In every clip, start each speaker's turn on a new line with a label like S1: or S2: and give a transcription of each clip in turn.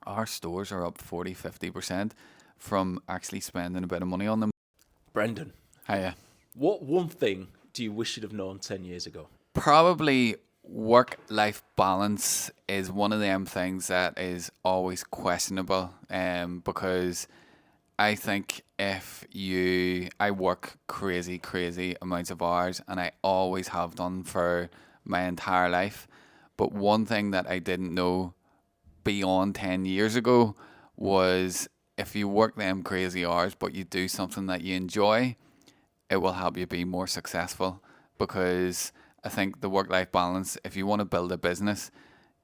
S1: Our stores are up 40-50% from actually spending a bit of money on them.
S2: Brendan,
S1: Hiya.
S2: what one thing do you wish you'd have known 10 years ago?
S1: Probably work-life balance is one of them things that is always questionable, because I think I work crazy amounts of hours, and I always have done for my entire life. But one thing that I didn't know beyond 10 years ago was if you work them crazy hours, but you do something that you enjoy, it will help you be more successful. Because I think the work life balance, if you want to build a business,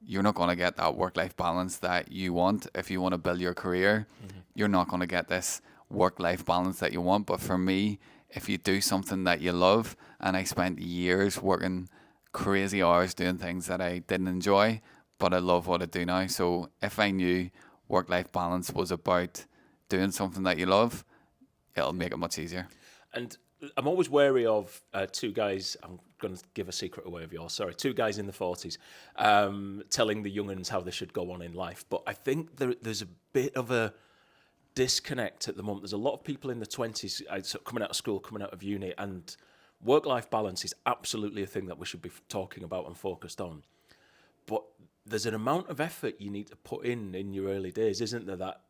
S1: you're not going to get that work life balance that you want. If you want to build your career, you're not going to get this work life balance that you want. But for me, if you do something that you love, and I spent years working crazy hours doing things that I didn't enjoy, but I love what I do now. So if I knew work life balance was about doing something that you love, it'll make it much easier.
S2: And I'm always wary of two guys. I'm going to give a secret away of yours. Sorry, two guys in the 40s telling the young uns how they should go on in life. But I think there's a bit of a disconnect at the moment. There's a lot of people in the 20s coming out of school, coming out of uni, and work-life balance is absolutely a thing that we should be talking about and focused on. But there's an amount of effort you need to put in your early days, isn't there? That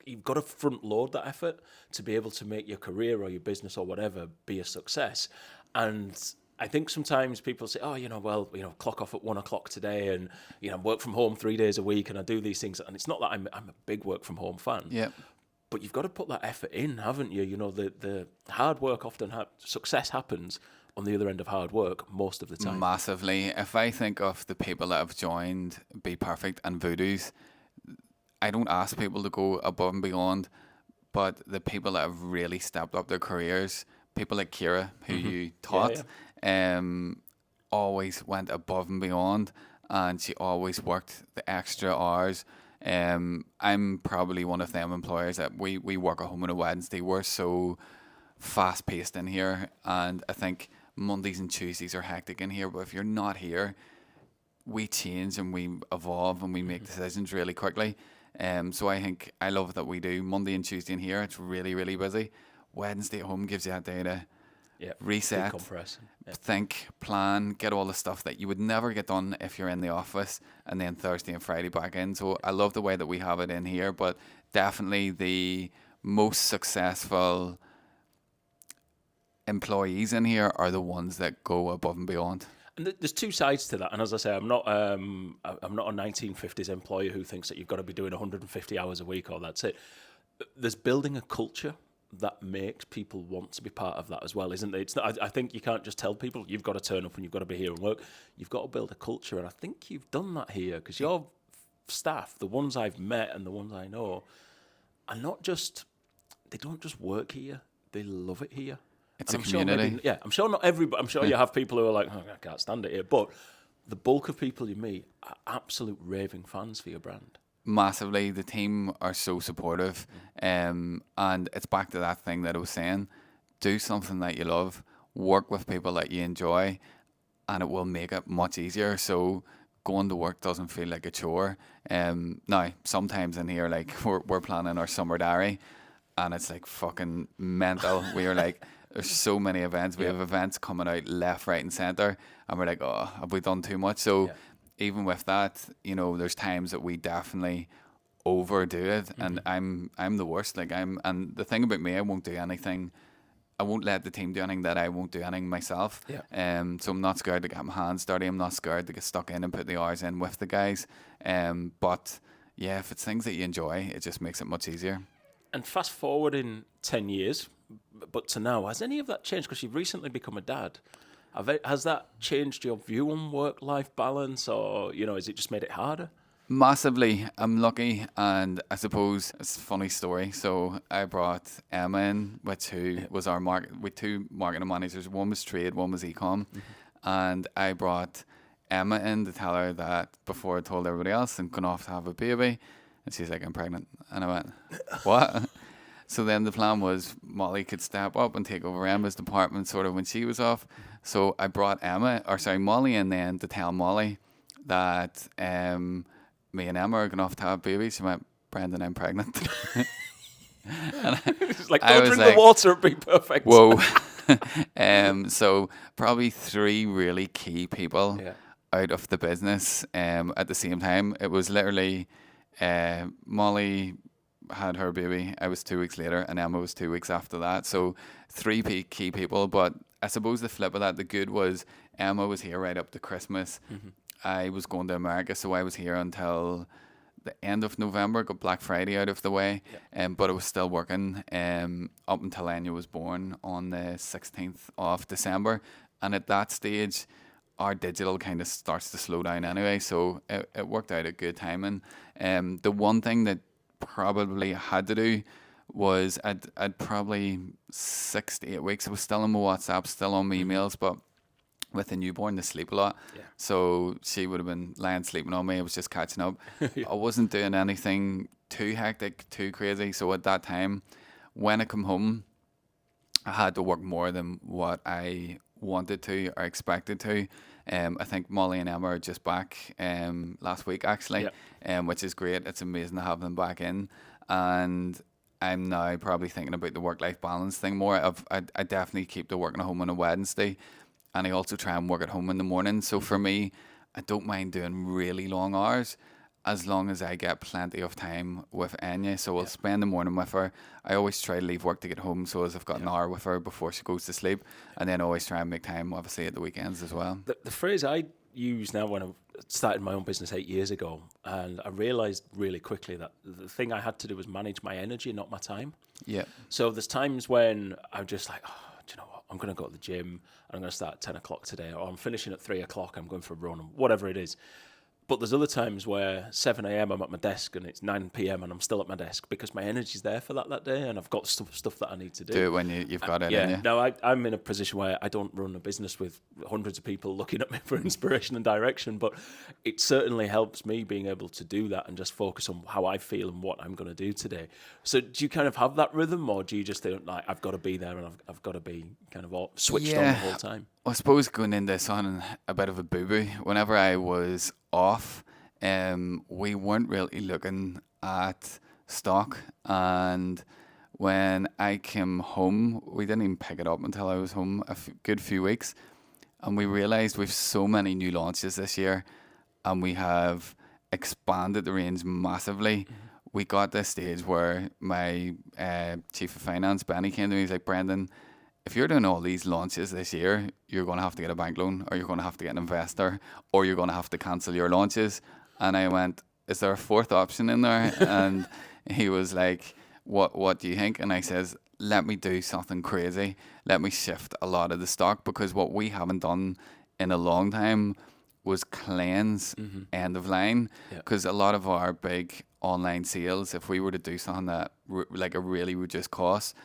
S2: you've got to front load that effort to be able to make your career or your business or whatever be a success. And I think sometimes people say, clock off at 1 o'clock today, and work from home 3 days a week, and I do these things. And it's not that I'm a big work from home fan.
S1: Yeah.
S2: But you've got to put that effort in, haven't you? The hard work often success happens on the other end of hard work most of the time.
S1: Massively. If I think of the people that have joined BPerfect and Voodoo's, I don't ask people to go above and beyond, but the people that have really stepped up their careers, people like Kira, who you taught, always went above and beyond, and she always worked the extra hours. I'm probably one of them employers that we work at home on a Wednesday. We're so fast paced in here, and I think Mondays and Tuesdays are hectic in here, but if you're not here, we change and we evolve and we make decisions really quickly. So I think I love that we do Monday and Tuesday in here. It's really busy. Wednesday at home gives you that day to reset,
S2: decompress,
S1: think, plan, get all the stuff that you would never get done if you're in the office, and then Thursday and Friday back in. So I love the way that we have it in here, but definitely the most successful employees in here are the ones that go above and beyond.
S2: And there's two sides to that. And as I say, I'm not a 1950s employer who thinks that you've got to be doing 150 hours a week or that's it. There's building a culture that makes people want to be part of that as well, isn't there? It's not, I think you can't just tell people you've got to turn up and you've got to be here and work. You've got to build a culture, and I think you've done that here, because your staff, the ones I've met and the ones I know, they don't just work here, they love it here.
S1: It's a community.
S2: I'm sure not everybody. I'm sure you have people who are like, I can't stand it here. But the bulk of people you meet are absolute raving fans for your brand.
S1: Massively. The team are so supportive. And it's back to that thing that I was saying. Do something that you love. Work with people that you enjoy. And it will make it much easier. So going to work doesn't feel like a chore. Now, sometimes in here, like we're planning our summer diary, and it's like fucking mental. We are like... There's so many events. We have events coming out left, right, and centre, and we're like, oh, have we done too much? So even with that, there's times that we definitely overdo it, and I'm the worst. And the thing about me, I won't do anything. I won't let the team do anything that I won't do anything myself. So I'm not scared to get my hands dirty. I'm not scared to get stuck in and put the hours in with the guys. But yeah, if it's things that you enjoy, it just makes it much easier.
S2: And fast forward in 10 years, but to now, has any of that changed? Because you've recently become a dad. Has that changed your view on work-life balance, or, has it just made it harder?
S1: Massively. I'm lucky, and I suppose it's a funny story. So I brought Emma in, who was our with two marketing managers. One was trade, one was e-com. And I brought Emma in to tell her that before I told everybody else I'm going off to have a baby. And she's like, I'm pregnant. And I went, what? So then the plan was Molly could step up and take over Emma's department sort of when she was off. So I brought Molly in then to tell Molly that me and Emma are going off to have babies. She went, Brendan, I'm pregnant.
S2: It's like,
S1: I
S2: don't
S1: was
S2: drink the water, it'd be perfect.
S1: whoa. So probably three really key people
S2: Yeah.
S1: out of the business at the same time. It was literally Molly had her baby. I was 2 weeks later, and Emma was 2 weeks after that. So three key people. But I suppose the flip of that, the good was Emma was here right up to Christmas. I was going to America, so I was here until the end of November, got Black Friday out of the way, but I was still working up until Enya was born on the 16th of December. And at that stage, our digital kind of starts to slow down anyway, so it worked out at good timing. The one thing that probably had to do was I'd probably 6 to 8 weeks, I was still on my WhatsApp, still on my emails, but with a newborn, they sleep a lot.
S2: Yeah.
S1: So she would have been lying sleeping on me. I was just catching up. I wasn't doing anything too hectic, too crazy. So at that time, when I come home, I had to work more than what I wanted to or expected to. I think Molly and Emma are just back last week, actually, which is great. It's amazing to have them back in. And I'm now probably thinking about the work-life balance thing more. I definitely keep the working at home on a Wednesday, and I also try and work at home in the morning. So for me, I don't mind doing really long hours as long as I get plenty of time with Enya. So I'll spend the morning with her. I always try to leave work to get home so as I've got an hour with her before she goes to sleep. And then always try and make time, obviously, at the weekends as well.
S2: The phrase I use now when I started my own business 8 years ago, and I realised really quickly that the thing I had to do was manage my energy, not my time.
S1: Yeah.
S2: So there's times when I'm just like, oh, do you know what? I'm going to go to the gym and I'm going to start at 10 o'clock today, or I'm finishing at 3 o'clock, I'm going for a run, or whatever it is. But there's other times where 7 a.m. I'm at my desk and it's 9 p.m. and I'm still at my desk because my energy's there for that day and I've got stuff that I need to do.
S1: Do it when you've got it in you.
S2: No, I'm in a position where I don't run a business with hundreds of people looking at me for inspiration and direction, but it certainly helps me being able to do that and just focus on how I feel and what I'm going to do today. So do you kind of have that rhythm, or do you just think, like, I've got to be there and I've got to be kind of all switched on the whole time?
S1: I suppose going into this on a bit of a boo-boo, whenever I was off, we weren't really looking at stock, and when I came home, we didn't even pick it up until I was home a good few weeks, and we realised we've so many new launches this year, and we have expanded the range massively. We got to a stage where my chief of finance, Benny, came to me. He's like, Brendan, if you're doing all these launches this year, you're going to have to get a bank loan, or you're going to have to get an investor, or you're going to have to cancel your launches. And I went, is there a fourth option in there? And he was like, what do you think? And I says, let me do something crazy. Let me shift a lot of the stock, because what we haven't done in a long time was cleanse end of line. Because a lot of our big online sales, if we were to do something that like a really reduced cost,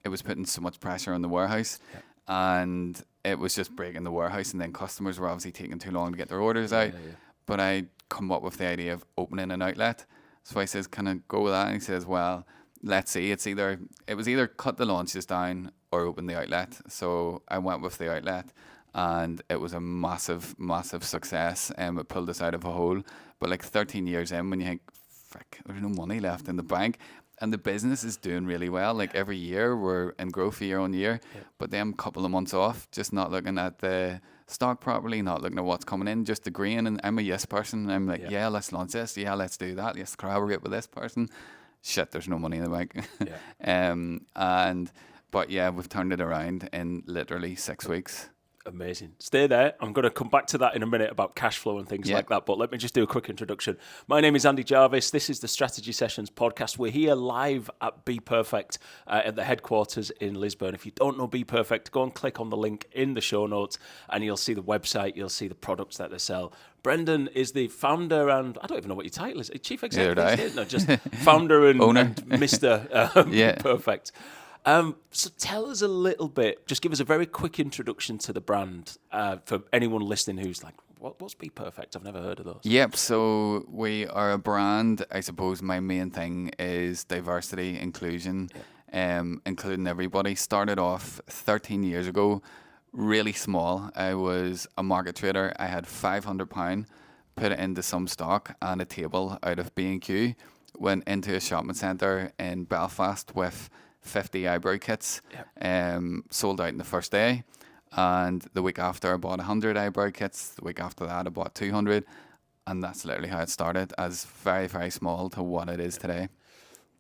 S1: it was putting so much pressure on the warehouse, and it was just breaking the warehouse, and then customers were obviously taking too long to get their orders out. But I come up with the idea of opening an outlet. So I says, can I go with that? And he says, well, let's see. It was either cut the launches down or open the outlet. So I went with the outlet, and it was a massive success. It pulled us out of a hole. But like 13 years in, when you think, frick, there's no money left in the bank, and the business is doing really well. Like every year we're in growth year on year, but then a couple of months off, just not looking at the stock properly, not looking at what's coming in, just agreeing. And I'm a yes person. And I'm like, yeah, let's launch this. Yeah, let's do that. Let's collaborate with this person. Shit, there's no money in the bank. But yeah, we've turned it around in literally 6 weeks.
S2: Amazing. Stay there. I'm going to come back to that in a minute about cash flow and things like that. But let me just do a quick introduction. My name is Andy Jarvis. This is the Strategy Sessions podcast. We're here live at BPerfect at the headquarters in Lisbon. If you don't know BPerfect, go and click on the link in the show notes and you'll see the website. You'll see the products that they sell. Brendan is the founder and I don't even know what your title is. Chief Executive? No, just founder and
S1: owner.
S2: And Mr. Perfect. So tell us a little bit, just give us a very quick introduction to the brand for anyone listening who's like, what's BPerfect? I've never heard of those.
S1: Yep, so we are a brand. I suppose my main thing is diversity, inclusion, including everybody. Started off 13 years ago, really small. I was a market trader. I had £500, put it into some stock and a table out of B&Q. went into a shopping centre in Belfast with 50 eyebrow kits, sold out in the first day. And the week after, I bought 100 eyebrow kits. The week after that, I bought 200. And that's literally how it started, as very, very small to what it is today.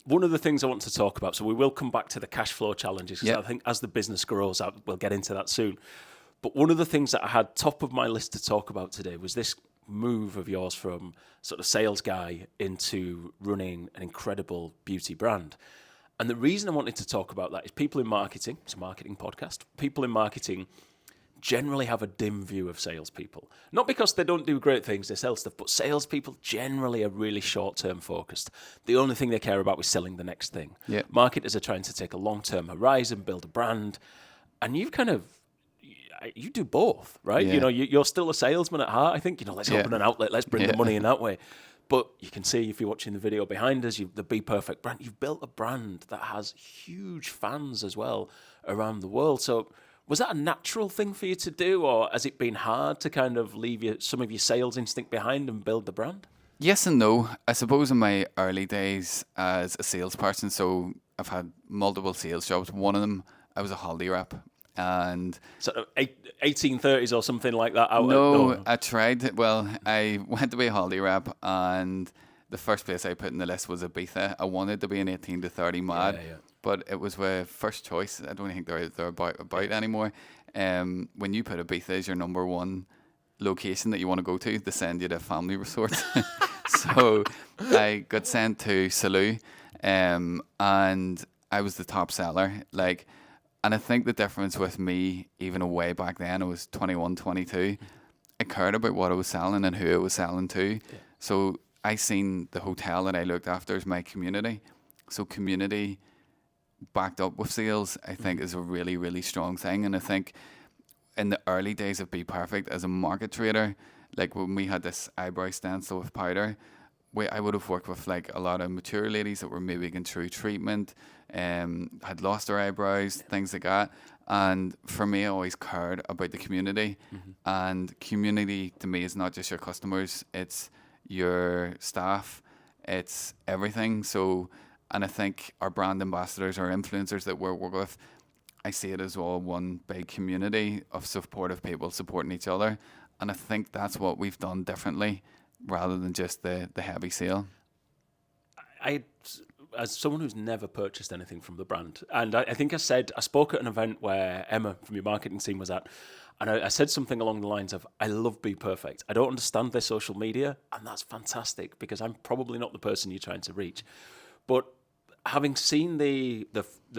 S2: One of the things I want to talk about, so we will come back to the cash flow challenges, because
S1: Yep.
S2: I think as the business grows, we'll get into that soon. But one of the things that I had top of my list to talk about today was this move of yours from sort of sales guy into running an incredible beauty brand. And the reason I wanted to talk about that is people in marketing, it's a marketing podcast, people in marketing generally have a dim view of salespeople. Not because they don't do great things, they sell stuff, but salespeople generally are really short-term focused. The only thing they care about is selling the next thing.
S1: Yeah.
S2: Marketers are trying to take a long-term horizon, build a brand, and you do both, right?
S1: Yeah.
S2: You know, you're still a salesman at heart. I think, let's open an outlet, let's bring the money in that way. But you can see, if you're watching the video behind us, the BPerfect brand, you've built a brand that has huge fans as well around the world. So was that a natural thing for you to do, or has it been hard to kind of leave some of your sales instinct behind and build the brand?
S1: Yes and no. I suppose in my early days as a salesperson, so I've had multiple sales jobs. One of them, I was a holiday rep. And
S2: sort of 1830s or something like that.
S1: I tried. Well, I went to be a holiday rep, and the first place I put in the list was Ibiza. I wanted to be an 18 to 30 mad, but it was my first choice. I don't think they're about anymore. When you put Ibiza as your number one location that you want to go to, they send you to family resorts. So I got sent to Salou, and I was the top seller. And I think the difference with me, even way back then, I was 21, 22, I cared about what I was selling and who I was selling to. Yeah. So I seen the hotel that I looked after as my community. So community backed up with sales, I think, is a really, really strong thing. And I think in the early days of BPerfect as a market trader, like when we had this eyebrow stencil with powder, I would have worked with a lot of mature ladies that were maybe going through treatment, had lost their eyebrows, things like that. And for me, I always cared about the community. And community to me is not just your customers, it's your staff, it's everything. So, and I think our brand ambassadors, our influencers that we work with, I see it as all one big community of supportive people supporting each other. And I think that's what we've done differently, rather than just the heavy sale.
S2: As someone who's never purchased anything from the brand, and I think I spoke at an event where Emma from your marketing team was at, and I said something along the lines of, I love BPerfect. I don't understand their social media, and that's fantastic, because I'm probably not the person you're trying to reach. But having seen the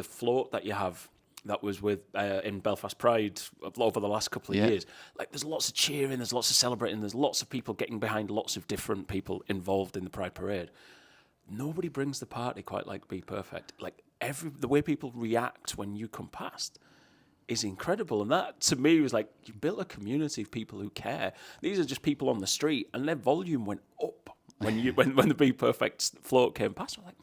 S2: float that you have, that was with in Belfast Pride over the last couple of years. There's lots of cheering, there's lots of celebrating, there's lots of people getting behind lots of different people involved in the Pride Parade. Nobody brings the party quite like BPerfect. The way people react when you come past is incredible. And that, to me, was you built a community of people who care. These are just people on the street, and their volume went up when the BPerfect float came past. I'm like,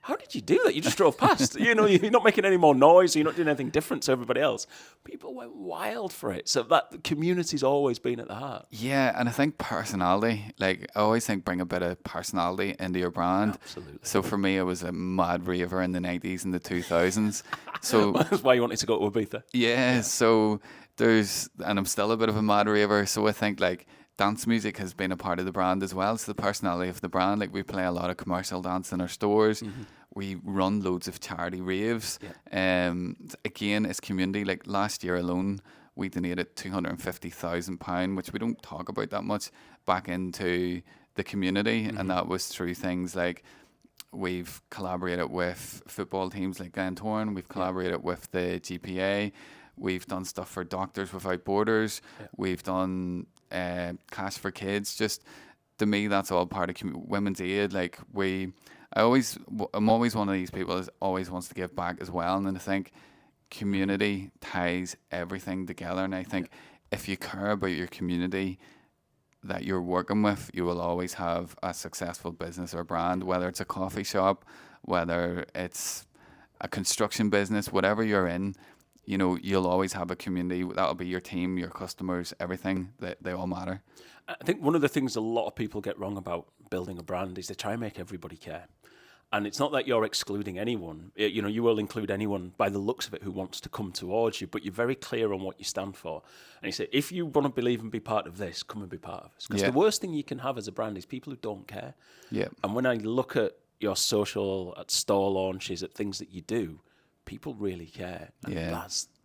S2: how did you do that? You just drove past. You're not making any more noise. You're not doing anything different to everybody else. People went wild for it. So that community's always been at the heart.
S1: Yeah, and I think personality, I always think bring a bit of personality into your brand.
S2: Absolutely.
S1: So for me, I was a mad raver in the 90s and the 2000s. So
S2: that's why you wanted to go to Ibiza.
S1: Yeah, so and I'm still a bit of a mad raver. So I think dance music has been a part of the brand as well. It's the personality of the brand. We play a lot of commercial dance in our stores. We run loads of charity raves. Again, it's community. Last year alone, we donated £250,000, which we don't talk about that much, back into the community. And that was through things we've collaborated with football teams like Glentoran. We've collaborated with the GPA. We've done stuff for Doctors Without Borders. We've done Cash for Kids. Just to me, that's all part of Women's Aid. I'm always one of these people that always wants to give back as well. And then I think community ties everything together. And I think if you care about your community that you're working with, you will always have a successful business or brand, whether it's a coffee shop, whether it's a construction business, whatever you're in. You'll always have a community. That'll be your team, your customers, everything. They all matter.
S2: I think one of the things a lot of people get wrong about building a brand is they try and make everybody care. And it's not that you're excluding anyone. You will include anyone by the looks of it who wants to come towards you, but you're very clear on what you stand for. And you say, if you want to believe and be part of this, come and be part of us. Because the worst thing you can have as a brand is people who don't care.
S1: Yeah.
S2: And when I look at your social, at store launches, at things that you do, people really care. And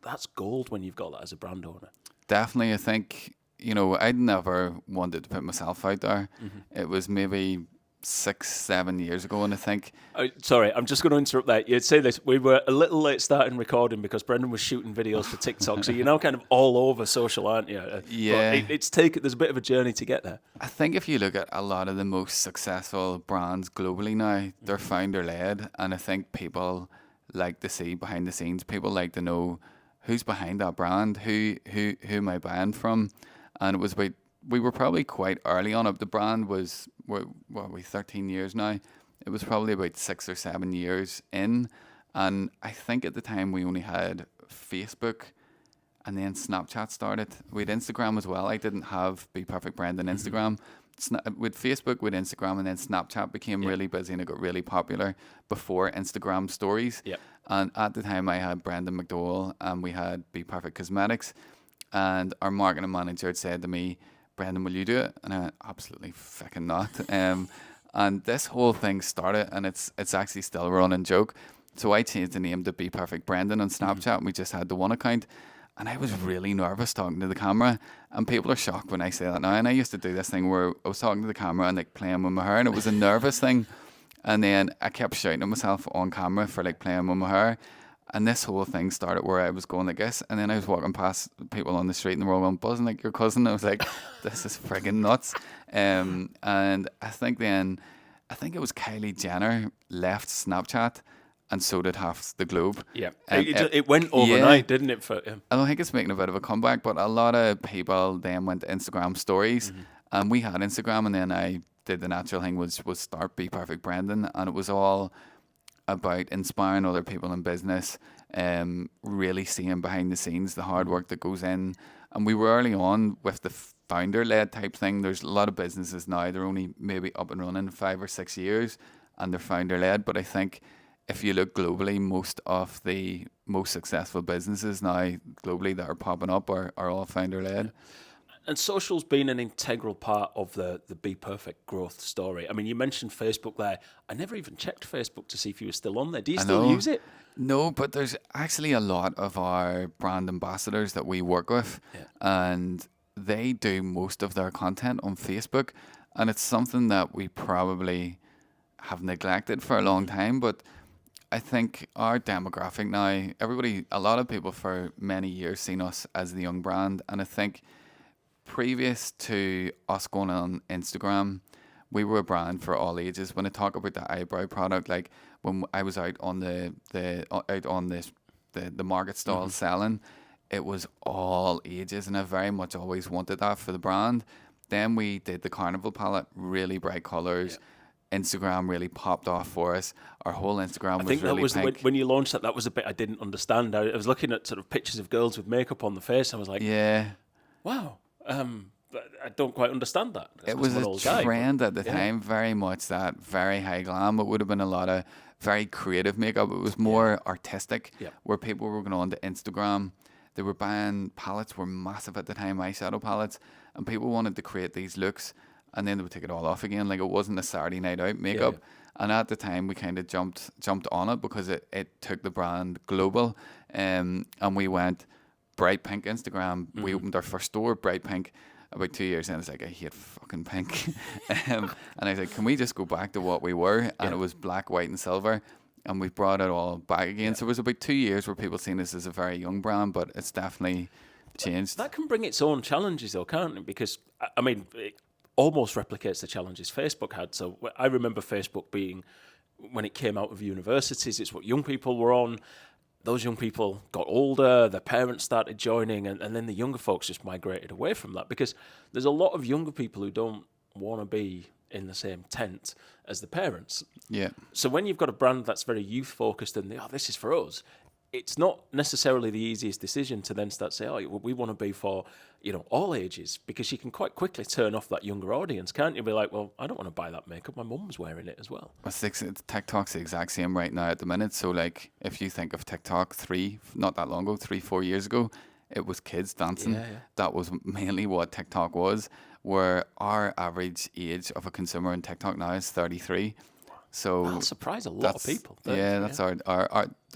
S2: that's gold when you've got that as a brand owner.
S1: Definitely. I think, I'd never wanted to put myself out there. It was maybe 6-7 years ago, and I think...
S2: sorry, I'm just going to interrupt there. You'd say this. We were a little late starting recording because Brendan was shooting videos for TikTok, so you're now kind of all over social, aren't you?
S1: Yeah.
S2: But there's a bit of a journey to get there.
S1: I think if you look at a lot of the most successful brands globally now, they're founder-led, and I think people like to see behind the scenes. People like to know who's behind that brand, who am I buying from, and it was about... We were probably quite early on it. The brand was, what are we, 13 years now? It was probably about 6 or 7 years in. And I think at the time we only had Facebook, and then Snapchat started. We had Instagram as well. I didn't have BPerfect Brand on Instagram. With Facebook, with Instagram, and then Snapchat became really busy and it got really popular before Instagram stories.
S2: Yep.
S1: And at the time I had Brendan McDowell and we had BPerfect Cosmetics. And our marketing manager had said to me, Brendan, will you do it? And I went, absolutely fucking not. And this whole thing started, and it's actually still a running joke. So I changed the name to BPerfect Brendan on Snapchat, and we just had the one account. And I was really nervous talking to the camera, and people are shocked when I say that now. And I used to do this thing where I was talking to the camera and like playing with my hair, and it was a nervous thing. And then I kept shouting at myself on camera for like playing with my hair. And this whole thing started where I was going like this, and then I was walking past people on the street and they were all going, buzzing like your cousin. I was like, this is friggin' nuts. And I think it was Kylie Jenner left Snapchat, and so did half the globe.
S2: Yeah, it went overnight, didn't it?
S1: I don't think it's making a bit of a comeback, but a lot of people then went to Instagram stories, and we had Instagram, and then I did the natural thing was start BPerfect Brendan, and it was all about inspiring other people in business, really seeing behind the scenes the hard work that goes in. And we were early on with the founder-led type thing. There's a lot of businesses now, they're only maybe up and running 5 or 6 years, and they're founder-led. But I think if you look globally, most of the most successful businesses now globally that are popping up are all founder-led.
S2: And social's been an integral part of the BPerfect growth story. I mean, you mentioned Facebook there. I never even checked Facebook to see if you were still on there. Do you still use it?
S1: No, but there's actually a lot of our brand ambassadors that we work with, and they do most of their content on Facebook, and it's something that we probably have neglected for a long time. But I think our demographic now, a lot of people for many years seen us as the young brand, and I think previous to us going on Instagram, we were a brand for all ages. When I talk about the eyebrow product, like when I was out on the market stall selling, it was all ages, and I very much always wanted that for the brand. Then we did the Carnival palette, really bright colours. Instagram really popped off for us. Our whole Instagram was really pink.
S2: When you launched that was a bit I didn't understand. I was looking at sort of pictures of girls with makeup on the face. I was like, wow. But I don't quite understand that.
S1: It was a trend at the time, very much that, very high glam. It would have been a lot of very creative makeup. It was more artistic, where people were going on to Instagram. They were buying palettes, were massive at the time, eyeshadow palettes, and people wanted to create these looks, and then they would take it all off again. Like it wasn't a Saturday night out makeup. And at the time, we kind of jumped on it because it took the brand global, and we went bright pink Instagram. We opened our first store, bright pink. About 2 years in, I was like, I hate fucking pink. And I was like, can we just go back to what we were? And it was black, white, and silver. And we brought it all back again. So it was about 2 years where people seen us as a very young brand, but it's definitely changed.
S2: That can bring its own challenges, though, can't it? Because, I mean, it almost replicates the challenges Facebook had. So I remember Facebook being, when it came out of universities, it's what young people were on. Those young people got older, their parents started joining, and then the younger folks just migrated away from that, because there's a lot of younger people who don't want to be in the same tent as the parents.
S1: Yeah.
S2: So when you've got a brand that's very youth-focused and, this is for us, it's not necessarily the easiest decision to then start saying, oh, we want to be for, all ages, because you can quite quickly turn off that younger audience, can't you? Be like, well, I don't want to buy that makeup. My mum's wearing it as well.
S1: TikTok's the exact same right now at the minute. So like, if you think of TikTok not that long ago, 3-4 years ago, it was kids dancing.
S2: Yeah.
S1: That was mainly what TikTok was. Where our average age of a consumer in TikTok now is 33. So
S2: that'll surprise a lot of people.
S1: Yeah, that's our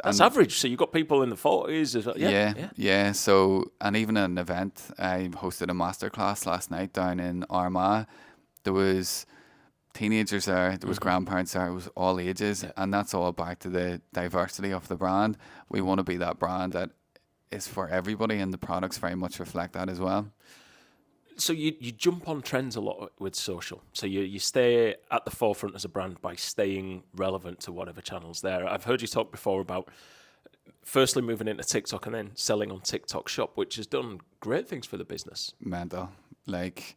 S2: that's average. So you've got people in the 40s as well.
S1: Yeah. So, and even at an event, I hosted a masterclass last night down in Armagh. There was teenagers there, there was grandparents there, it was all ages, and that's all back to the diversity of the brand. We want to be that brand that is for everybody, and the products very much reflect that as well.
S2: So you jump on trends a lot with social. So you stay at the forefront as a brand by staying relevant to whatever channel's there. I've heard you talk before about firstly moving into TikTok and then selling on TikTok Shop, which has done great things for the business.
S1: Mental. Like,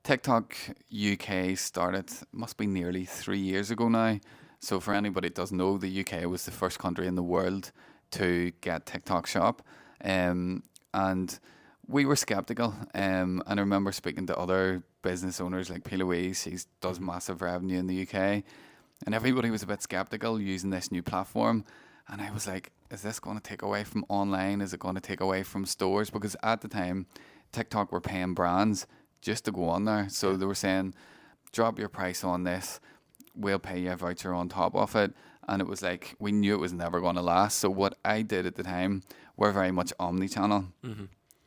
S1: TikTok UK started, must be nearly 3 years ago now. So for anybody that doesn't know, the UK was the first country in the world to get TikTok Shop. And we were skeptical, and I remember speaking to other business owners like P. Louise. She does massive revenue in the UK, and everybody was a bit skeptical using this new platform. And I was like, is this going to take away from online? Is it going to take away from stores? Because at the time, TikTok were paying brands just to go on there. So they were saying, drop your price on this, we'll pay you a voucher on top of it. And it was like, we knew it was never going to last. So what I did at the time, we're very much omni-channel.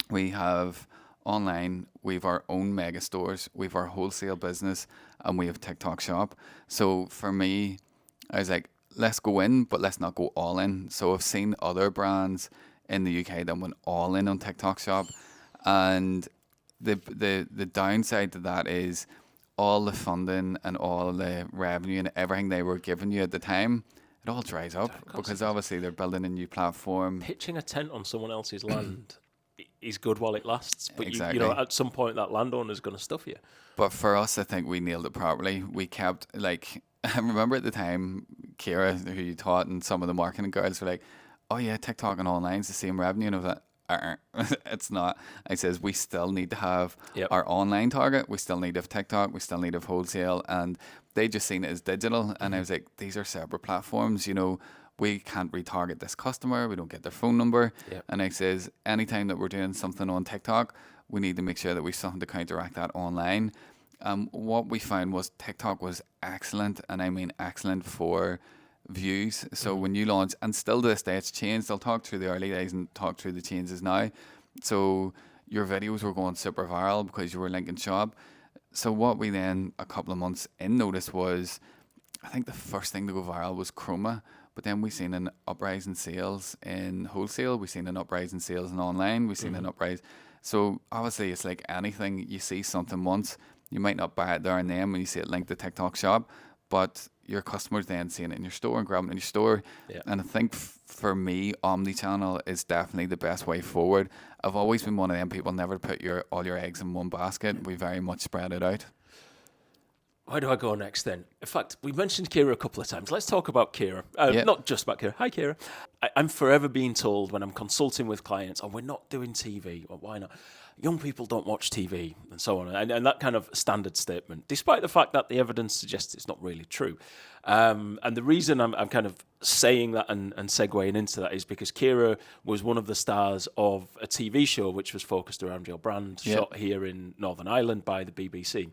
S1: We have online, we have our own mega stores, we have our wholesale business, and we have TikTok Shop. So for me, I was like, let's go in, but let's not go all in. So I've seen other brands in the UK that went all in on TikTok Shop, and the downside to that is all the funding and all the revenue and everything they were giving you at the time, it all dries up, because obviously they're building a new platform.
S2: Pitching a tent on someone else's land is good while it lasts, but
S1: Exactly.
S2: you know, at some point that landowner's going to stuff you.
S1: But for us, I think we nailed it properly. We kept, like, I remember at the time, Kira, who you taught, and some of the marketing girls were like, oh yeah, TikTok and online is the same revenue. And I was like, it's not. I says, we still need to have our online target. We still need to have TikTok. We still need to have wholesale. And they just seen it as digital. And I was like, these are separate platforms, you know. We can't retarget this customer. We don't get their phone number. And I says, anytime that we're doing something on TikTok, we need to make sure that we have something to counteract that online. What we found was TikTok was excellent, and I mean excellent for views. So when you launch, and still to this day it's changed, I'll talk through the early days and talk through the changes now. So your videos were going super viral because you were linking shop. So what we then, a couple of months in, noticed was, I think the first thing to go viral was Chroma. But then we've seen an uprise in sales in wholesale. We've seen an uprise in sales in online. We've seen an uprise. So obviously it's like anything. You see something once, you might not buy it there and then when you see it linked to TikTok Shop, but your customers then seeing it in your store and grabbing it in your store. And I think for me, omni-channel is definitely the best way forward. I've always been one of them people, never put all your eggs in one basket. We very much spread it out.
S2: Where do I go next then? In fact, we mentioned Kira a couple of times. Let's talk about Kira. Not just about Kira. Hi, Kira. I'm forever being told when I'm consulting with clients, oh, we're not doing TV. Well, why not? Young people don't watch TV and so on. And that kind of standard statement, despite the fact that the evidence suggests it's not really true. And the reason I'm kind of saying that and segueing into that is because Kira was one of the stars of a TV show which was focused around your brand, shot here in Northern Ireland by the BBC.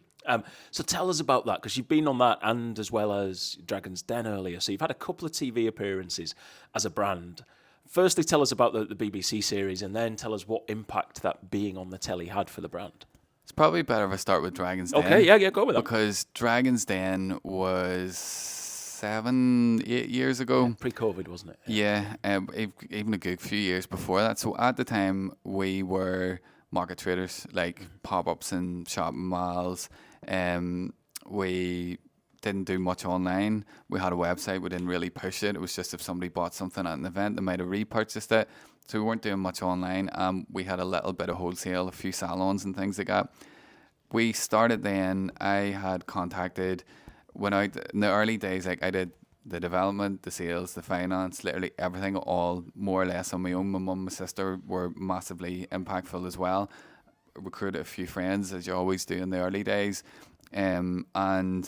S2: So tell us about that, because you've been on that and as well as Dragon's Den earlier. So you've had a couple of TV appearances as a brand. Firstly, tell us about the BBC series, and then tell us what impact that being on the telly had for the brand.
S1: It's probably better if I start with Dragon's Den.
S2: Okay, yeah, go with that.
S1: Because Dragon's Den was 7-8 years ago.
S2: Yeah, pre-COVID, wasn't it?
S1: Yeah, even a good few years before that. So at the time, we were market traders, like pop-ups in shopping malls. We didn't do much online. We had a website. We didn't really push it. It was just if somebody bought something at an event, they might have repurchased it. So we weren't doing much online. We had a little bit of wholesale, a few salons and things like that. We started then. I had contacted, when in the early days, like I did the development, the sales, the finance, literally everything, all more or less on my own. My mum and my sister were massively impactful as well. Recruited a few friends, as you always do in the early days. And I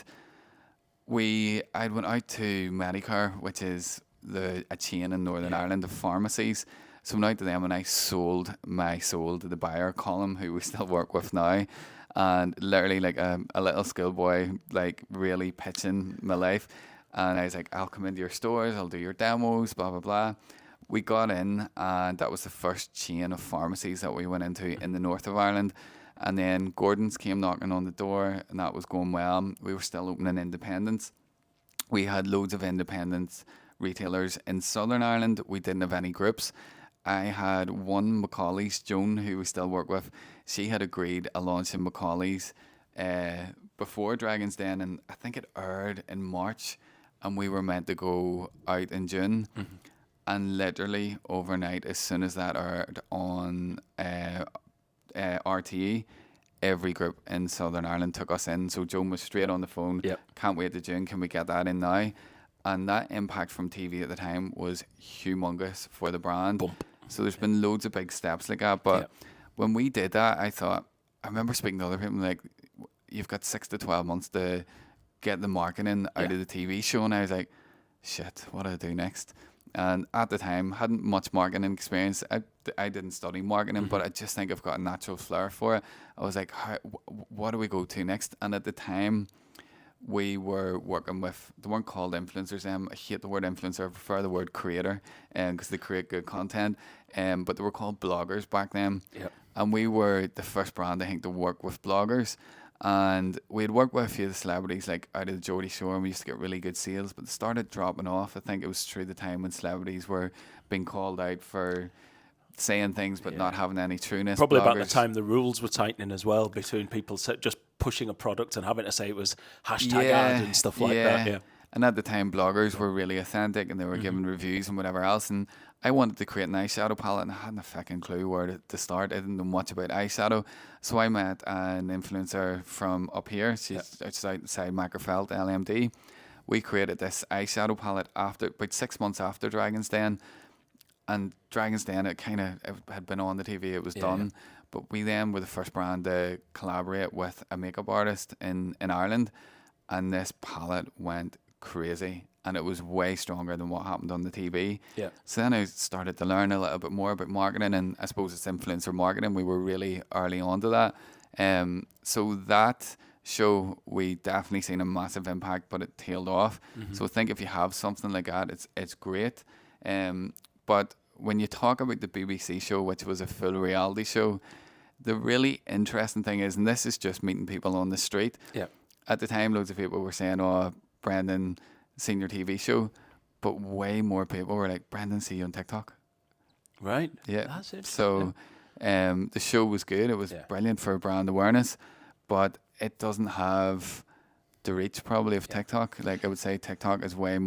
S1: went out to Medicare, which is a chain in Northern Ireland of pharmacies. So I went out to them and I sold my soul to the buyer column, who we still work with now. And literally like a little schoolboy, like really pitching my life. And I was like, I'll come into your stores, I'll do your demos, blah, blah, blah. We got in, and that was the first chain of pharmacies that we went into in the north of Ireland. And then Gordon's came knocking on the door, and that was going well. We were still opening independents. We had loads of independent retailers in Southern Ireland. We didn't have any groups. I had one Macaulay's, Joan, who we still work with. She had agreed a launch in Macaulay's before Dragon's Den, and I think it aired in March, and we were meant to go out in June. Mm-hmm. And literally overnight, as soon as that aired on RTE, every group in Southern Ireland took us in. So Joan was straight on the phone. Yep. Can't wait to June. Can we get that in now? And that impact from TV at the time was humongous for the brand. Boom. So there's been loads of big steps like that. But when we did that, I remember speaking to other people, like, you've got 6 to 12 months to get the marketing out of the TV show. And I was like, shit, what do I do next? And at the time, hadn't much marketing experience. I didn't study marketing, but I just think I've got a natural flair for it. I was like, what do we go to next? And at the time, we were working with, they weren't called influencers. I hate the word influencer. I prefer the word creator, because they create good content. But they were called bloggers back then. Yep. And we were the first brand, I think, to work with bloggers. And we had worked with a few of the celebrities, like out of the Geordie Shore, and we used to get really good sales, but they started dropping off. I think it was through the time when celebrities were being called out for saying things but not having any trueness.
S2: Probably about the time the rules were tightening as well, between people just pushing a product and having to say it was hashtag ad and stuff like that. Yeah.
S1: And at the time, bloggers were really authentic, and they were giving reviews and whatever else. And I wanted to create an eyeshadow palette, and I hadn't a fucking clue where to start. I didn't know much about eyeshadow. So I met an influencer from up here. She's outside Mackerfeld, LMD. We created this eyeshadow palette about 6 months after Dragon's Den. And Dragon's Den, it had been on the TV, it was done. But we then were the first brand to collaborate with a makeup artist in Ireland. And this palette went crazy, and it was way stronger than what happened on the TV. Yeah. So then I started to learn a little bit more about marketing, and I suppose it's influencer marketing. We were really early on to that. So that show, we definitely seen a massive impact, but it tailed off. Mm-hmm. So I think if you have something like that, it's great. But when you talk about the BBC show, which was a full reality show, the really interesting thing is, and this is just meeting people on the street. Yeah. At the time, loads of people were saying, "Oh, Brendan, seen your TV show," but way more people were like, "Brendan, see you on TikTok."
S2: Right.
S1: Yeah.
S2: That's it.
S1: So, the show was good. It was brilliant for brand awareness, but it doesn't have the reach probably of TikTok. Like, I would say TikTok is way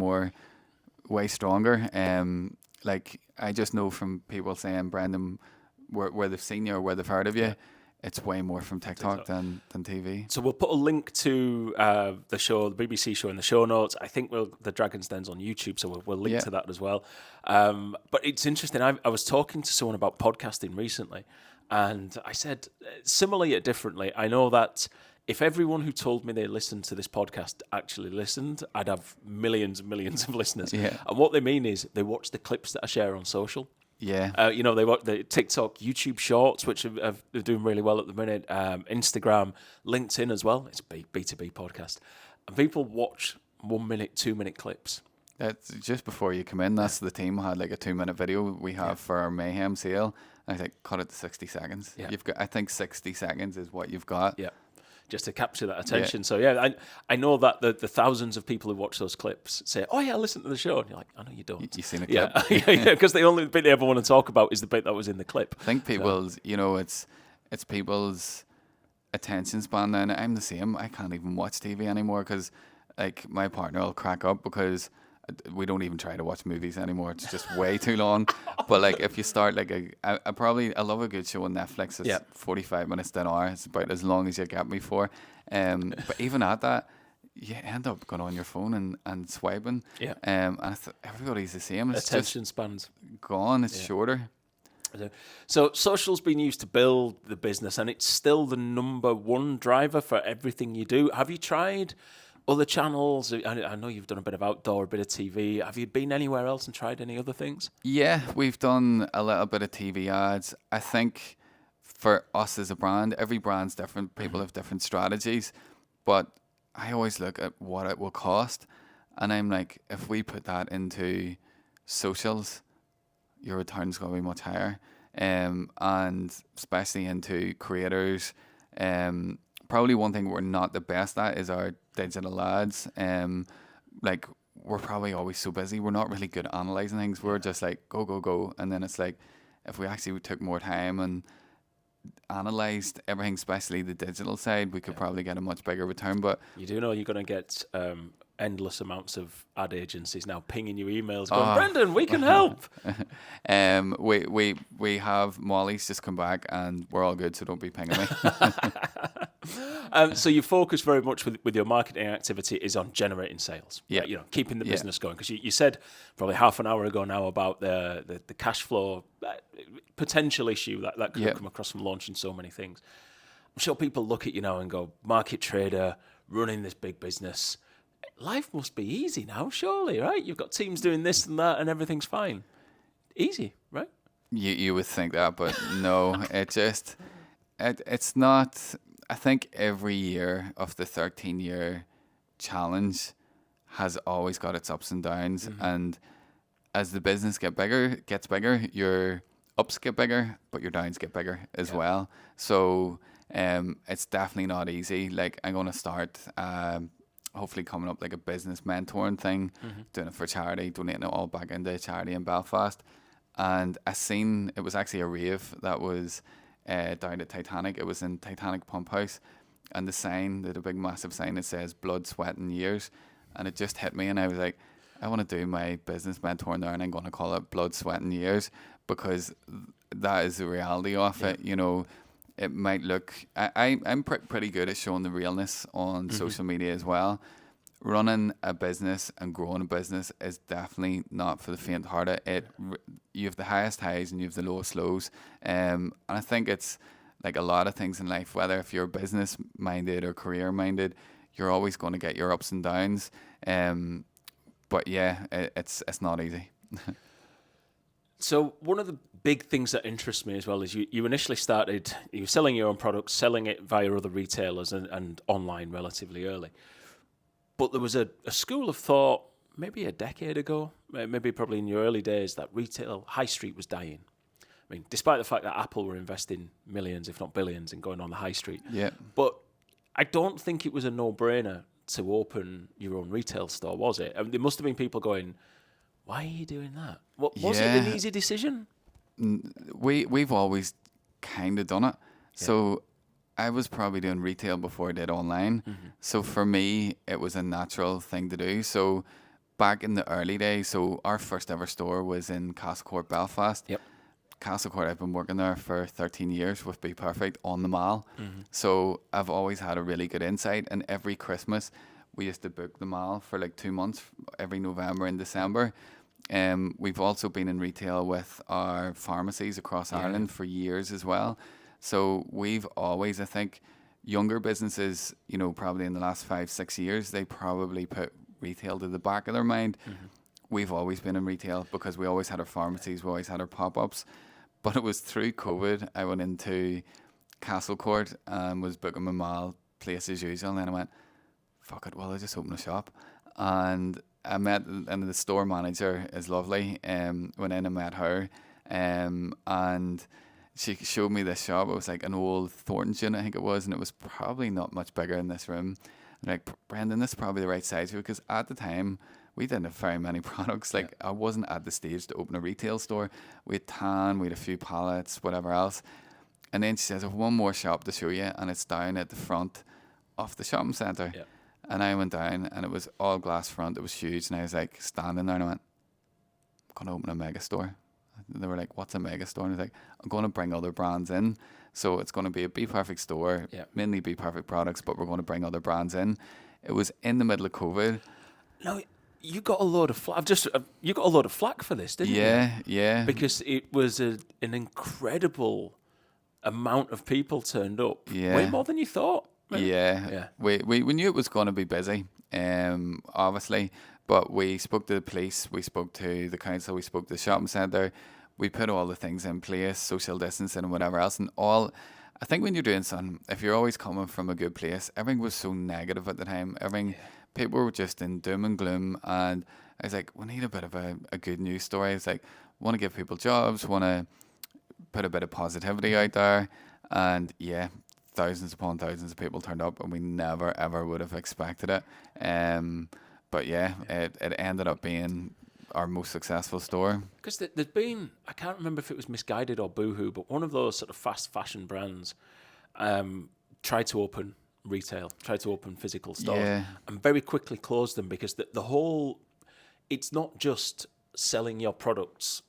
S1: stronger. Like, I just know from people saying, Brendan, where they've seen you or where they've heard of you. It's way more from TikTok than TV.
S2: So we'll put a link to the show, the BBC show, in the show notes. I think the Dragon's Den's on YouTube, so we'll link to that as well. But it's interesting. I was talking to someone about podcasting recently, and I said, similarly yet differently, I know that if everyone who told me they listened to this podcast actually listened, I'd have millions and millions of listeners. Yeah. And what they mean is they watch the clips that I share on social.
S1: Yeah.
S2: They watch the TikTok, YouTube Shorts, which are doing really well at the minute. Instagram, LinkedIn as well. It's a B2B podcast. And people watch 1 minute, 2 minute clips.
S1: That's just before you come in. That's the team had like a 2-minute video we have for our Mayhem sale. And I think cut it to 60 seconds. Yeah. I think 60 seconds is what you've got. Yeah.
S2: Just to capture that attention. Yeah. So I know that the thousands of people who watch those clips say, "Oh yeah, listen to the show," and you're like, "I know you don't."
S1: You've seen a clip,
S2: because the only bit they ever want to talk about is the bit that was in the clip.
S1: I think people's, it's people's attention span now. And I'm the same. I can't even watch TV anymore because, like, my partner will crack up because we don't even try to watch movies anymore. It's just way too long. But like, if you start like I love a good show on Netflix. It's 45 minutes to an hour. It's about as long as you get me for. But even at that, you end up going on your phone and swiping.
S2: Yeah.
S1: And everybody's the same. It's
S2: Attention
S1: just
S2: spans.
S1: gone. It's
S2: Yeah.
S1: shorter.
S2: So social's been used to build the business, and it's still the number one driver for everything you do. Have you tried other channels? I know you've done a bit of outdoor, a bit of TV. Have you been anywhere else and tried any other things?
S1: Yeah, we've done a little bit of TV ads. I think for us as a brand, every brand's different. People have different strategies, but I always look at what it will cost, and I'm like, if we put that into socials, your return's going to be much higher. And especially into creators. Probably one thing we're not the best at is our digital ads. Like, we're probably always so busy. We're not really good at analysing things. We're just like, go, go, go. And then it's like, if we actually took more time and analysed everything, especially the digital side, we could probably get a much bigger return. But
S2: You do know you're going to get endless amounts of ad agencies now pinging you emails going, Brendan, we can help.
S1: we have Molly's just come back and we're all good, so don't be pinging me.
S2: So your focus very much with your marketing activity is on generating sales.
S1: Yeah.
S2: Right? Keeping the business going. Because you said probably half an hour ago now about the cash flow potential issue that could come across from launching so many things. I'm sure people look at you now and go, market trader, running this big business. Life must be easy now, surely, right? You've got teams doing this and that and everything's fine. Easy, right?
S1: You would think that, but no, it's not. I think every year of the 13-year challenge has always got its ups and downs, and as the business gets bigger, your ups get bigger, but your downs get bigger as well. So it's definitely not easy. Like, I'm going to start hopefully coming up like a business mentoring thing, doing it for charity, donating it all back into charity in Belfast. And I seen, it was actually a rave that was down at Titanic. It was in Titanic Pump House, and the sign, they had a big massive sign that says blood, sweat and years, and it just hit me, and I was like, I want to do my business mentoring there, and I'm going to call it blood, sweat and years, because that is the reality of it. It might look, I'm pretty good at showing the realness on social media as well. Running a business and growing a business is definitely not for the faint-hearted. You have the highest highs and you have the lowest lows. And I think it's like a lot of things in life, whether if you're business-minded or career-minded, you're always going to get your ups and downs. But yeah, it's not easy.
S2: So one of the big things that interests me as well is you initially started, you were selling your own products, selling it via other retailers and online relatively early. But there was a school of thought maybe a decade ago, maybe probably in your early days, that retail high street was dying. I mean, despite the fact that Apple were investing millions, if not billions, in going on the high street.
S1: Yeah.
S2: But I don't think it was a no-brainer to open your own retail store, was it? I mean, there must have been people going, why are you doing that? Was it an easy decision?
S1: We've always kind of done it. Yeah. So I was probably doing retail before I did online. So for me, it was a natural thing to do. So back in the early days, so our first ever store was in Castlecourt, Belfast.
S2: Yep.
S1: Castlecourt, I've been working there for 13 years with BPerfect on the mall. So I've always had a really good insight. And every Christmas, we used to book the mall for like 2 months, every November and December. We've also been in retail with our pharmacies across Ireland for years as well. So we've always, I think, younger businesses, probably in the last 5-6 years, they probably put retail to the back of their mind. We've always been in retail because we always had our pharmacies, we always had our pop-ups. But it was through COVID, I went into Castlecourt and was booking my mall place as usual. And then I went, fuck it, well, I'll just open a shop. And I met, and the store manager is lovely. Went in and met her, and she showed me this shop. It was like an old Thornton's unit, I think it was, and it was probably not much bigger in this room. And like, Brendan, this is probably the right size for you, because at the time we didn't have very many products. Like, I wasn't at the stage to open a retail store. We had tan, we had a few pallets, whatever else. And then she says, I have one more shop to show you, and it's down at the front of the shopping centre. Yeah. And I went down, and it was all glass front. It was huge, and I was like standing there, and I went, I'm going to open a mega store. And they were like, what's a mega store? And I was like, I'm going to bring other brands in. So it's going to be a BPerfect store, mainly BPerfect products, but we're going to bring other brands in. It was in the middle of COVID.
S2: No, you got a load of flack. You got a load of flack for this, didn't you?
S1: Yeah.
S2: Because it was an incredible amount of people turned up.
S1: Yeah.
S2: Way more than you thought.
S1: Yeah. We knew it was going to be busy, obviously, but we spoke to the police, we spoke to the council, we spoke to the shopping centre, we put all the things in place, social distancing and whatever else, and all. I think when you're doing something, if you're always coming from a good place, everything was so negative at the time. People were just in doom and gloom, and I was like, we need a bit of a good news story. It's like, want to give people jobs, want to put a bit of positivity out there, and yeah, thousands upon thousands of people turned up, and we never ever would have expected it. But yeah, it ended up being our most successful store.
S2: Because there's been, I can't remember if it was Misguided or Boohoo, but one of those sort of fast fashion brands tried to open retail, tried to open physical stores, and very quickly closed them because the whole, it's not just selling your products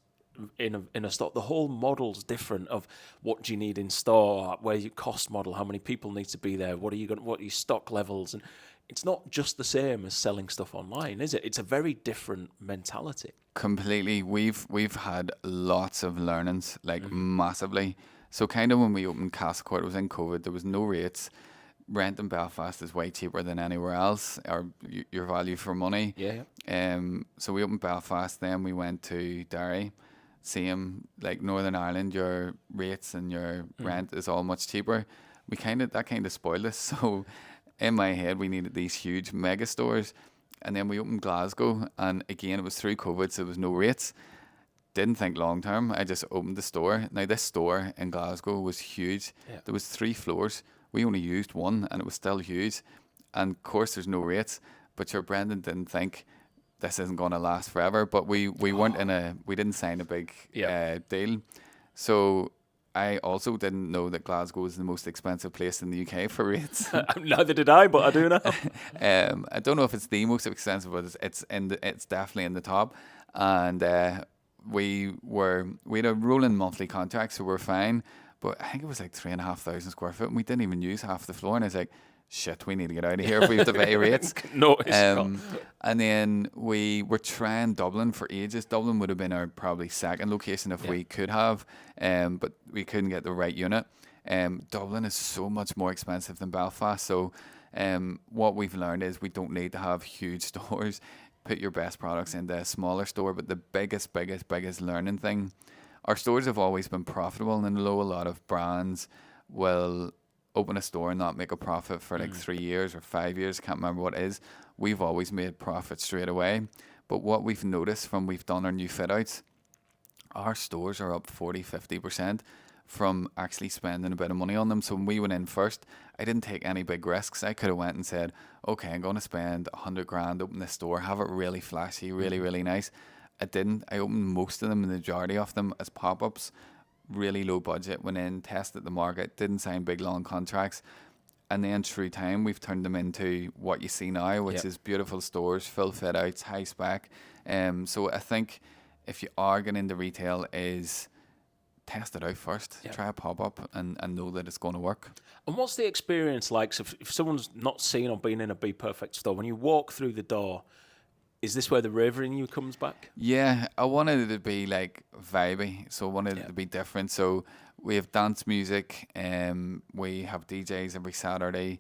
S2: in a store. The whole model's different of what do you need in store, where your cost model, how many people need to be there, what are your stock levels, and it's not just the same as selling stuff online, is it? It's a very different mentality.
S1: Completely. We've had lots of learnings, like massively. So kind of when we opened Castlecourt, it was in COVID, there was no rates. Rent in Belfast is way cheaper than anywhere else, or your value for money.
S2: Yeah.
S1: So we opened Belfast, then we went to Derry. Same, like Northern Ireland, your rates and your rent is all much cheaper. That kind of spoiled us. So in my head, we needed these huge mega stores. And then we opened Glasgow, and again, it was through COVID, so there was no rates. Didn't think long term. I just opened the store. Now, this store in Glasgow was huge. Yeah. There was 3 floors. We only used one, and it was still huge. And of course, there's no rates. But your Brendan didn't think this isn't going to last forever. But we didn't sign a big deal. So I also didn't know that Glasgow is the most expensive place in the UK for rates.
S2: Neither did I, but I do know.
S1: I don't know if it's the most expensive, but it's definitely in the top. And we had a rolling monthly contract, so we're fine. But I think it was like 3,500 square foot, and we didn't even use half the floor. And I was like, shit, we need to get out of here if we have to pay rates. And then we were trying Dublin for ages. Dublin would have been our probably second location if we could have, but we couldn't get the right unit. Dublin is so much more expensive than Belfast. So what we've learned is we don't need to have huge stores. Put your best products into a smaller store. But the biggest learning thing, our stores have always been profitable, and although a lot of brands will open a store and not make a profit for like 3 years or 5 years, can't remember what it is, we've always made profit straight away. But what we've noticed from we've done our new fit outs, our stores are up 40-50% from actually spending a bit of money on them. So when we went in first, I didn't take any big risks. I could have went and said, okay, I'm going to spend 100 grand, open this store, have it really flashy, really nice. I didn't. I opened most of them, the majority of them, as pop-ups, really low budget, went in, tested the market, didn't sign big long contracts. And then through time, we've turned them into what you see now, which is beautiful stores, full fit outs, high spec. So I think if you are getting into retail, is test it out first, try a pop-up and know that it's going to work.
S2: And what's the experience like? So if someone's not seen or been in a BPerfect store, when you walk through the door, is this where the raver in you comes back?
S1: Yeah, I wanted it to be like vibey, so I wanted it to be different. So we have dance music, we have DJs every Saturday,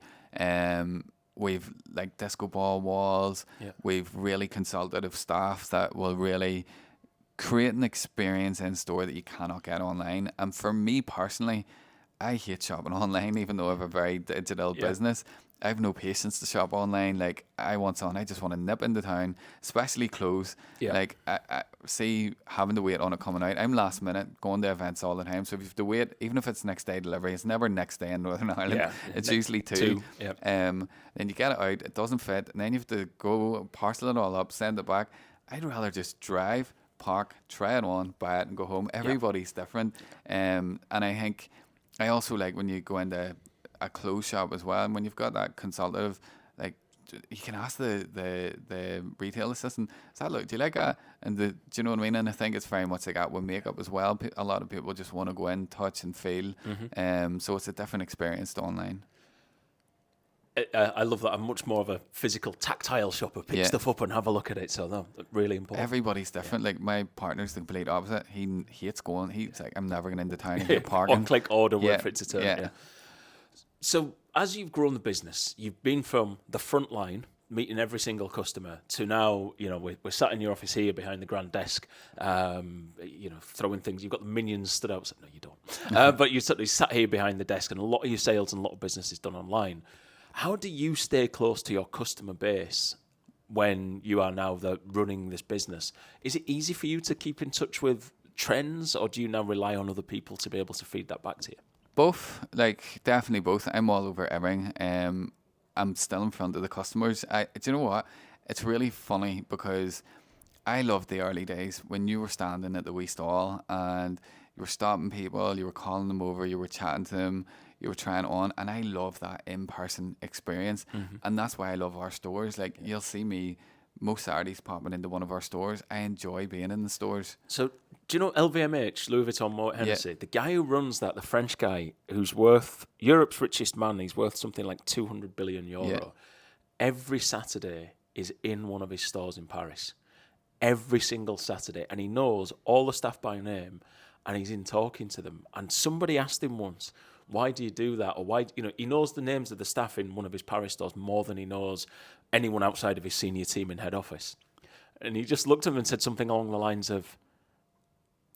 S1: we've like disco ball walls, we've really consultative staff that will really create an experience in store that you cannot get online. And for me personally, I hate shopping online, even though I have a very digital business. I have no patience to shop online. Like, I want something, I just want to nip into town, especially clothes. Like, I see having to wait on it coming out. I'm last minute, going to events all the time. So if you have to wait, even if it's next day delivery, it's never next day in Northern Ireland. It's usually two. Then you get it out, it doesn't fit, and then you have to go parcel it all up, send it back. I'd rather just drive, park, try it on, buy it, and go home. Everybody's different. And I think I also like when you go into a clothes shop as well, and when you've got that consultative, like, you can ask the retail assistant, do you like that? And do you know what I mean? And I think it's very much like that with makeup as well. A lot of people just want to go in, touch and feel. So it's a different experience to online.
S2: I love that. I'm much more of a physical, tactile shopper. Pick stuff up and have a look at it. So no, really important.
S1: Everybody's different. Like my partner's the complete opposite. He hates going. He's like, I'm never going into town and get parking.
S2: Or click order, wait for it to turn.
S1: Yeah.
S2: So as you've grown the business, you've been from the front line, meeting every single customer, to now, we're sat in your office here behind the grand desk, throwing things. You've got the minions stood out. No, you don't. But you sat here behind the desk, and a lot of your sales and a lot of business is done online. How do you stay close to your customer base when you are now running this business? Is it easy for you to keep in touch with trends, or do you now rely on other people to be able to feed that back to you?
S1: Both, like definitely both. I'm all over everything. I'm still in front of the customers. Do you know what? It's really funny because I loved the early days when you were standing at the wee stall and you were stopping people, you were calling them over, you were chatting to them, you were trying on, and I love that in-person experience. And that's why I love our stores. Like you'll see me most Saturdays popping into one of our stores. I enjoy being in the stores.
S2: So do you know LVMH, Louis Vuitton, Moet Hennessy? The guy who runs that, the French guy, who's worth Europe's richest man, he's worth something like 200 billion euro.
S1: Yeah.
S2: Every Saturday is in one of his stores in Paris. Every single Saturday. And he knows all the staff by name, and he's in talking to them. And somebody asked him once, why do you do that? Or why, he knows the names of the staff in one of his Paris stores more than he knows anyone outside of his senior team in head office. And he just looked at him and said something along the lines of,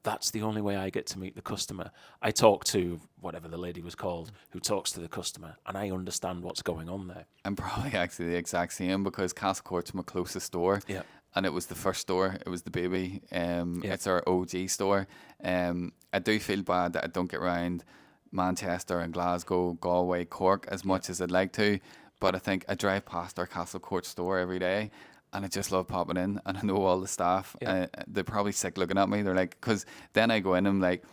S2: that's the only way I get to meet the customer. I talk to whatever the lady was called who talks to the customer, and I understand what's going on there.
S1: I'm probably actually the exact same because Castle Court's my closest store.
S2: Yeah.
S1: And it was the first store. It was the baby. It's our OG store. I do feel bad that I don't get around Manchester and Glasgow, Galway, Cork as much as I'd like to. But I think I drive past our Castle Court store every day, and I just love popping in, and I know all the staff. They're probably sick looking at me. They're like, because then I go in and I'm like,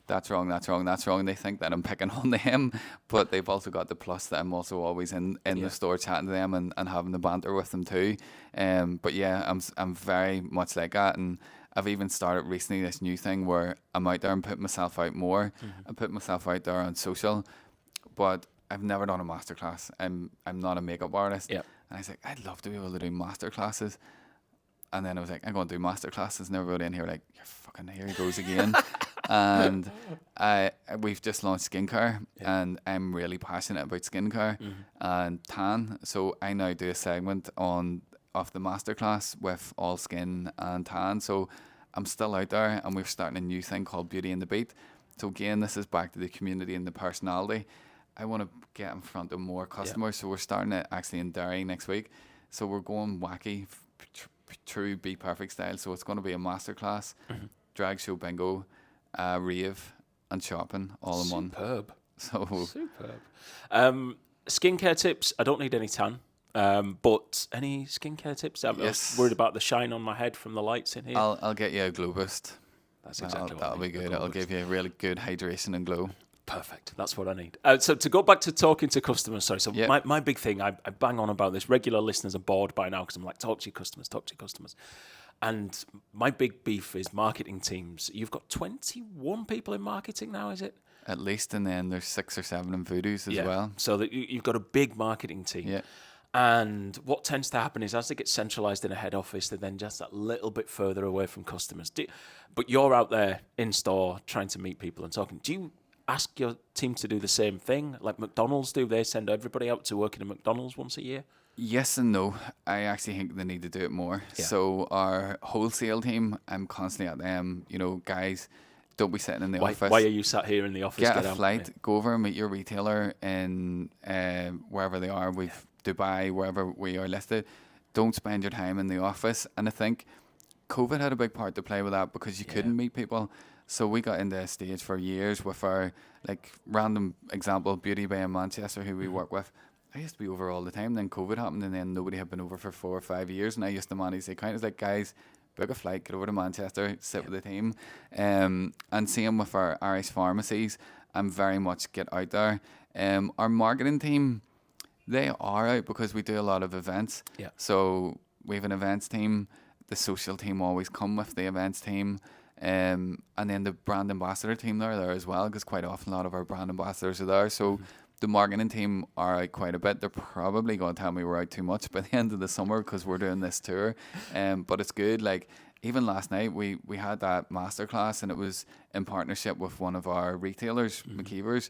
S1: that's wrong, that's wrong, that's wrong. They think that I'm picking on them, but they've also got the plus that I'm also always in the store chatting to them and having the banter with them too. But yeah, I'm very much like that, and I've even started recently this new thing where I'm out there and putting myself out more. I put myself out there on social, but I've never done a masterclass. I'm not a makeup artist.
S2: Yep.
S1: And I was like, I'd love to be able to do masterclasses. And then I was like, I'm going to do masterclasses. And everybody in here like, you're fucking, here he goes again. And we've just launched skincare, and I'm really passionate about skincare and tan. So I now do a segment of the masterclass with all skin and tan. So I'm still out there, and we're starting a new thing called Beauty and the Beat. So again, this is back to the community and the personality. I want to get in front of more customers. So we're starting it actually in Derry next week. So we're going wacky, true BPerfect style. So it's going to be a masterclass, drag show bingo, rave and shopping all in one.
S2: Superb.
S1: So
S2: superb. Skincare tips. I don't need any tan. But any skincare tips? I'm worried about the shine on my head from the lights in here.
S1: I'll get you a glow boost.
S2: That's exactly
S1: that'll be good. It'll give you a really good hydration and glow.
S2: Perfect. That's what I need. So to go back to talking to customers, my big thing, I bang on about this. Regular listeners are bored by now because I'm like, talk to your customers. And my big beef is marketing teams. You've got 21 people in marketing now, is it?
S1: At least, and then there's 6 or 7 in Voodoos as well.
S2: So that you've got a big marketing team.
S1: Yeah.
S2: And what tends to happen is as they get centralised in a head office, they're then just that little bit further away from customers. But you're out there in store trying to meet people and talking. Do you ask your team to do the same thing like McDonald's do? They send everybody out to work in a McDonald's once a year?
S1: Yes and no. I actually think they need to do it more. Yeah. So our wholesale team, I'm constantly at them, guys, don't be sitting in the office.
S2: Why are you sat here in the office?
S1: Get a flight, go over and meet your retailer in wherever they are. Dubai, wherever we are listed. Don't spend your time in the office. And I think COVID had a big part to play with that because you couldn't meet people. So we got into a stage for years with our, random example, Beauty Bay in Manchester, who we work with. I used to be over all the time. Then COVID happened, and then nobody had been over for 4 or 5 years. And I used to manage the account. It's like, guys, book a flight, get over to Manchester, sit with the team. And same with our Irish pharmacies. I'm very much get out there. Our marketing team, they are out because we do a lot of events. Yeah. So we have an events team. The social team always come with the events team. And then the brand ambassador team, they're there as well because quite often a lot of our brand ambassadors are there. So The marketing team are out quite a bit. They're probably going to tell me we're out too much by the end of the summer because we're doing this tour. But it's good. Like even last night, we had that masterclass, and it was in partnership with one of our retailers, McKeever's.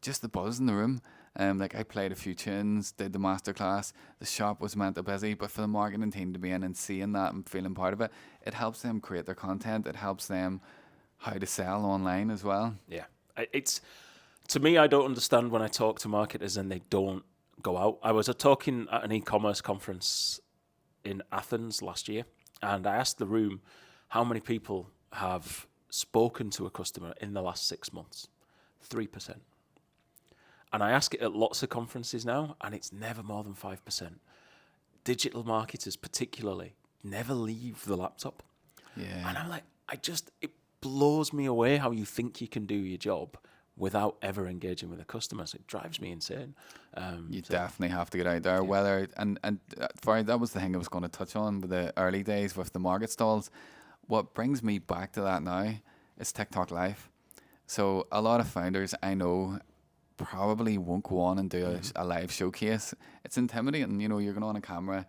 S1: Just the buzz in the room. Like I played a few tunes, did the masterclass. The shop was mental busy, but for the marketing team to be in and seeing that and feeling part of it, it helps them create their content. It helps them how to sell online as well.
S2: Yeah, it's to me. I don't understand when I talk to marketers and they don't go out. I was talking at an e-commerce conference in Athens last year, and I asked the room how many people have spoken to a customer in the last 6 months. 3%. And I ask it at lots of conferences now, and it's never more than 5%. Digital marketers, particularly, never leave the laptop.
S1: Yeah.
S2: And I'm like, it blows me away how you think you can do your job without ever engaging with the customers. It drives me insane.
S1: You definitely have to get out there. Yeah. Whether that was the thing I was going to touch on with the early days with the market stalls. What brings me back to that now is TikTok Live. So a lot of founders I know probably won't go on and do a live showcase. It's intimidating, you know. You're going on a camera.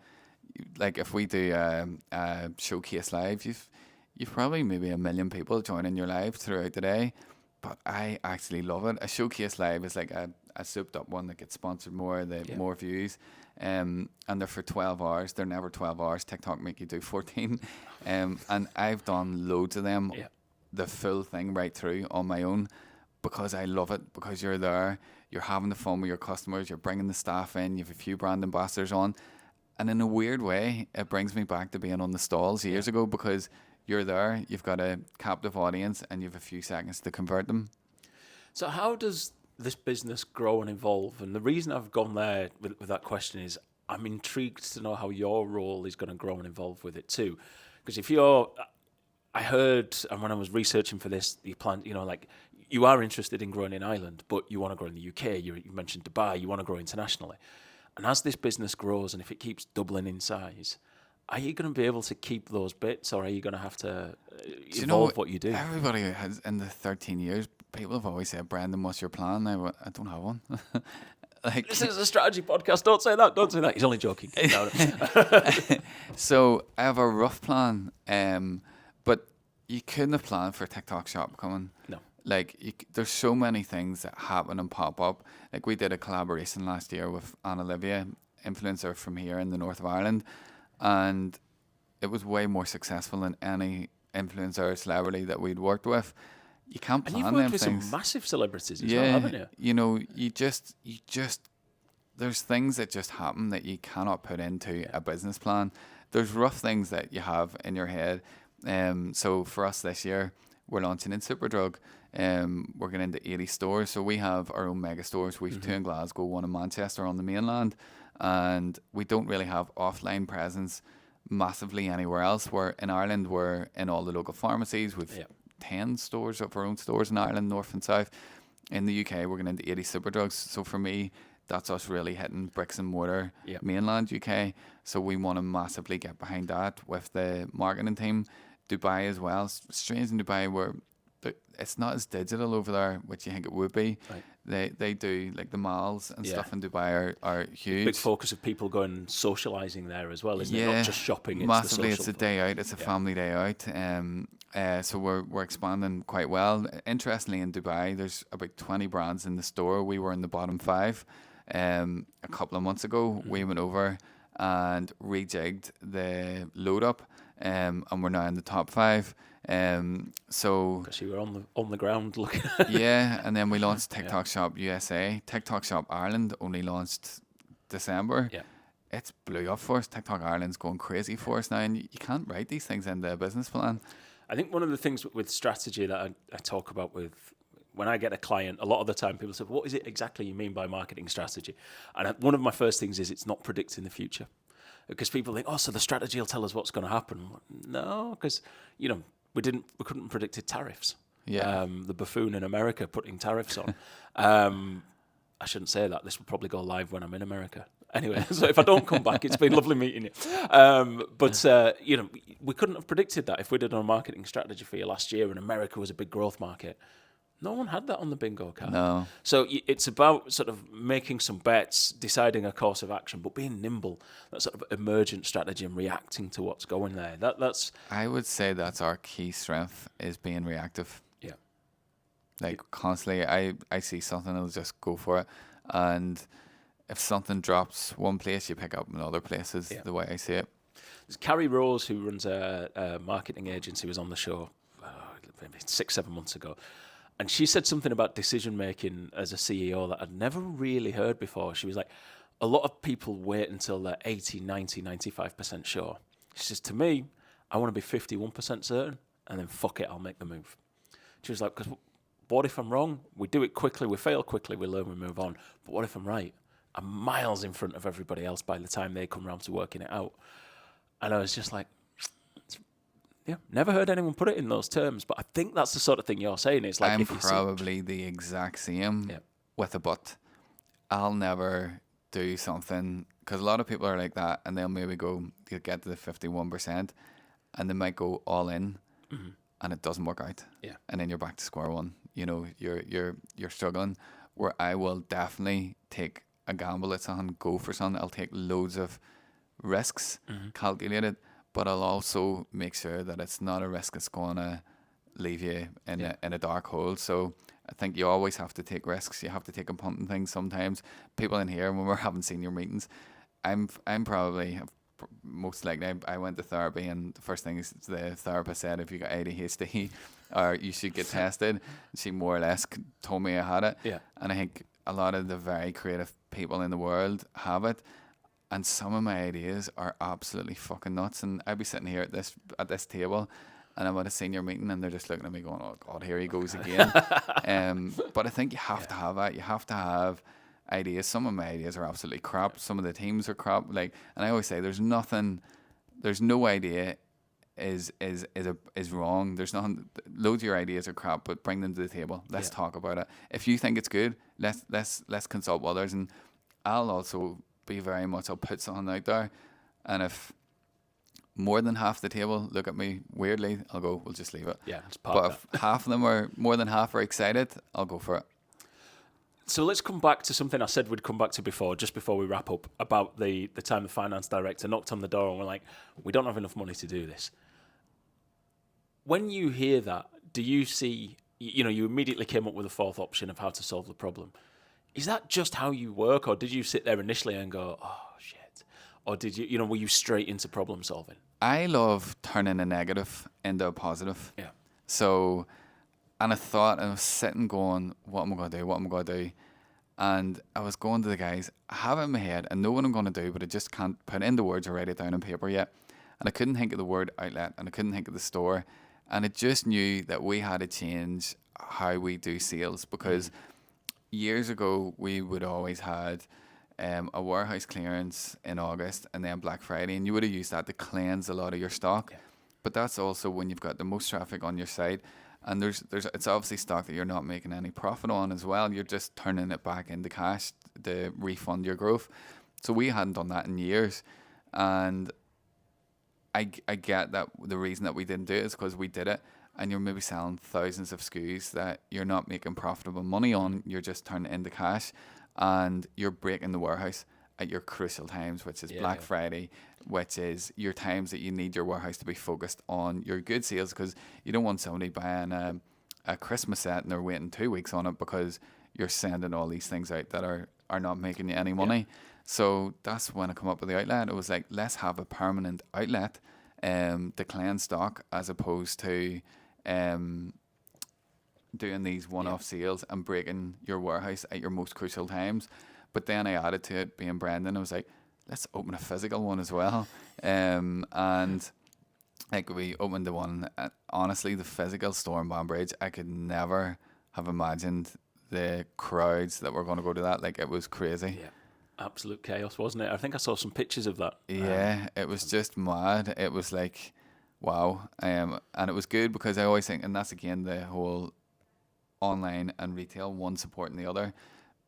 S1: Like if we do a showcase live, you've probably maybe 1 million people joining your live throughout the day. But I actually love it. A showcase live is like a souped up one that gets sponsored more, more views. And they're for 12 hours. They're never 12 hours. TikTok make you do 14. And I've done loads of them, the full thing right through on my own, because I love it, because you're there, you're having the fun with your customers, you're bringing the staff in, you have a few brand ambassadors on. And in a weird way, it brings me back to being on the stalls years ago, because you're there, you've got a captive audience, and you have a few seconds to convert them.
S2: So how does this business grow and evolve? And the reason I've gone there with that question is I'm intrigued to know how your role is going to grow and evolve with it too. Because I heard, and when I was researching for this, you plan, like you are interested in growing in Ireland, but you want to grow in the UK. You mentioned Dubai. You want to grow internationally. And as this business grows, and if it keeps doubling in size, are you going to be able to keep those bits, or are you going to have to evolve what you do?
S1: Everybody has, in the 13 years, people have always said, Brendan, what's your plan? I don't have one. Like,
S2: this is a strategy podcast. Don't say that. Don't say that. He's only joking.
S1: So I have a rough plan, but you couldn't have planned for a TikTok shop coming.
S2: No.
S1: Like, there's so many things that happen and pop up. Like, we did a collaboration last year with Anna Olivia, influencer from here in the north of Ireland, and it was way more successful than any influencer or celebrity that we'd worked with. You can't plan them things. And you've worked with
S2: some massive celebrities as well, haven't you?
S1: You know, you just there's things that just happen that you cannot put into a business plan. There's rough things that you have in your head. So for us this year, we're launching in Superdrug. We're going into 80 stores. So we have our own mega stores. We've 2 in Glasgow, 1 in Manchester on the mainland. And we don't really have offline presence massively anywhere else. We're in Ireland, we're in all the local pharmacies. We've 10 stores of our own stores in Ireland, north and south. In the UK, we're going into 80 Superdrugs. So for me, that's us really hitting bricks and mortar mainland UK. So we want to massively get behind that with the marketing team. Dubai as well. Strange in Dubai where it's not as digital over there, which you think it would be. Right. They do, like the malls and stuff in Dubai are huge.
S2: Big focus of people going socialising there as well, isn't it? Not just shopping. It's
S1: massively.
S2: It's
S1: a day out. It's a family day out. So we're expanding quite well. Interestingly, in Dubai, there's about 20 brands in the store. We were in the bottom 5. A couple of months ago, we went over and rejigged the load up, and we're now in the top 5. So
S2: because you were on the ground looking.
S1: And then we launched TikTok Shop USA. TikTok Shop Ireland only launched December. It's blew up for us. TikTok Ireland's going crazy for us now, and you can't write these things into a business plan.
S2: I think one of the things with strategy that I talk about with when I get a client, a lot of the time people say, what is it exactly you mean by marketing strategy? And one of my first things is it's not predicting the future. Because people think, so the strategy will tell us what's going to happen. No, because, we couldn't have predicted tariffs. The buffoon in America putting tariffs on. I shouldn't say that. This will probably go live when I'm in America. Anyway, so if I don't come back, it's been lovely meeting you. But we couldn't have predicted that if we did a marketing strategy for you last year and America was a big growth market. No one had that on the bingo card.
S1: No.
S2: So it's about sort of making some bets, deciding a course of action, but being nimble. That sort of emergent strategy and reacting to what's going there. That's
S1: I would say that's our key strength, is being reactive.
S2: yeah.
S1: Like constantly, I see something, I'll just go for it. And if something drops one place, you pick up in other places,
S2: Yeah.
S1: the way I see it.
S2: There's Carrie Rose, who runs a marketing agency, was on the show maybe 6-7 months ago. And she said something about decision making as a CEO that I'd never really heard before. She was like, a lot of people wait until they're 80, 90, 95% sure. She says, to me, I want to be 51% certain, and then fuck it, I'll make the move. She was like, because what if I'm wrong? We do it quickly, we fail quickly, we learn, we move on. But what if I'm right? I'm miles in front of everybody else by the time they come around to working it out. And I was just like, yeah, never heard anyone put it in those terms, but I think that's the sort of thing you're saying. It's like,
S1: I'm
S2: if you see
S1: probably the exact same
S2: Yeah.
S1: with a but. I'll never do something, because a lot of people are like that, and they'll maybe they'll get to the 51%, and they might go all in, and it doesn't work out.
S2: Yeah.
S1: And then you're back to square one. You know, you're struggling. Where I will definitely take a gamble at something, go for something. I'll take loads of risks, calculated, but I'll also make sure that it's not a risk that's going to leave you in a dark hole. So I think you always have to take risks. You have to take a punt on things sometimes. People in here, when we're having senior meetings, I'm probably most likely, I went to therapy, and the first thing the therapist said, if you got ADHD or you should get tested. She more or less told me I had it.
S2: Yeah.
S1: And I think a lot of the very creative people in the world have it. And some of my ideas are absolutely fucking nuts. And I'd be sitting here at this table, and I'm at a senior meeting, and they're just looking at me going, oh God, here he goes again. But I think you have to have that. You have to have ideas. Some of my ideas are absolutely crap. Some of the teams are crap. And I always say there's no idea is wrong. There's nothing. Loads of your ideas are crap, but bring them to the table. Let's talk about it. If you think it's good, let's consult with others. And I'll also be very much, I'll put something out there, and if more than half the table look at me weirdly, I'll go, we'll just leave it.
S2: Yeah, it's
S1: but if half of them are, more than half are excited, I'll go for it.
S2: So let's come back to something I said we'd come back to before, just before we wrap up, about the time the finance director knocked on the door and we're like, we don't have enough money to do this. When you hear that, do you see, you immediately came up with a fourth option of how to solve the problem. Is that just how you work, or did you sit there initially and go, oh, shit? Or did you, were you straight into problem solving?
S1: I love turning a negative into a positive.
S2: Yeah.
S1: So, and I was sitting going, what am I going to do? What am I going to do? And I was going to the guys, I have it in my head, I know what I'm going to do, but I just can't put it into words or write it down on paper yet. And I couldn't think of the word outlet, and I couldn't think of the store. And I just knew that we had to change how we do sales, because years ago we would always had a warehouse clearance in August and then Black Friday, and you would have used that to cleanse a lot of your stock. Yeah. But that's also when you've got the most traffic on your site, and it's obviously stock that you're not making any profit on as well. You're just turning it back into cash to refund your growth. So we hadn't done that in years, and I get that the reason that we didn't do it is because we did it, and you're maybe selling thousands of SKUs that you're not making profitable money on. You're just turning it into cash, and you're breaking the warehouse at your crucial times, which is Black Friday, which is your times that you need your warehouse to be focused on your good sales, because you don't want somebody buying a Christmas set and they're waiting 2 weeks on it because you're sending all these things out that are not making you any money. Yeah. So that's when I come up with the outlet. It was like, let's have a permanent outlet to cleanse stock, as opposed to doing these one-off sales and breaking your warehouse at your most crucial times. But then I added to it, being Brendan, I was like, let's open a physical one as well. And like, we opened the one, honestly, the physical store in Banbridge, I could never have imagined the crowds that were going to go to that. Like, it was crazy.
S2: Yeah. Absolute chaos, wasn't it? I think I saw some pictures of that.
S1: Yeah, it was just mad. It was like, wow. And it was good, because I always think, and that's again the whole online and retail, one supporting the other,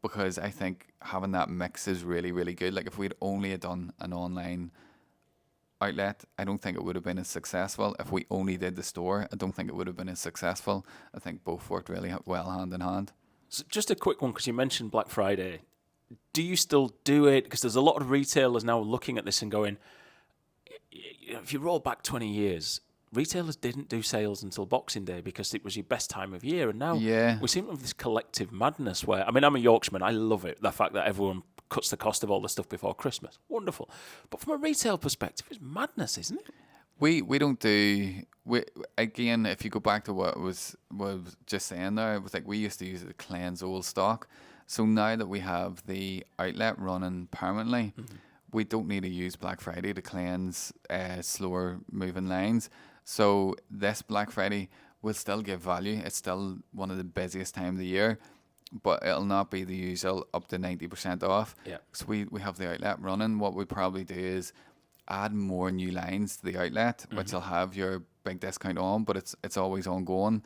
S1: because I think having that mix is really, really good. Like, if we'd only had done an online outlet, I don't think it would have been as successful. If we only did the store, I don't think it would have been as successful. I think both worked really well hand in hand.
S2: So just a quick one, because you mentioned Black Friday. Do you still do it? Because there's a lot of retailers now looking at this and going, if you roll back 20 years, retailers didn't do sales until Boxing Day because it was your best time of year. And now we seem to have this collective madness where, I mean, I'm a Yorkshireman. I love it. The fact that everyone cuts the cost of all the stuff before Christmas. Wonderful. But from a retail perspective, it's madness, isn't it?
S1: We don't do... Again, if you go back to what I was just saying there, it was like we used to use it to cleanse old stock. So now that we have the outlet running permanently, we don't need to use Black Friday to cleanse slower moving lines. So this Black Friday will still give value. It's still one of the busiest time of the year, but it'll not be the usual up to 90% off.
S2: Yeah.
S1: So we have the outlet running. What we probably do is add more new lines to the outlet, which will have your big discount on, but it's always ongoing.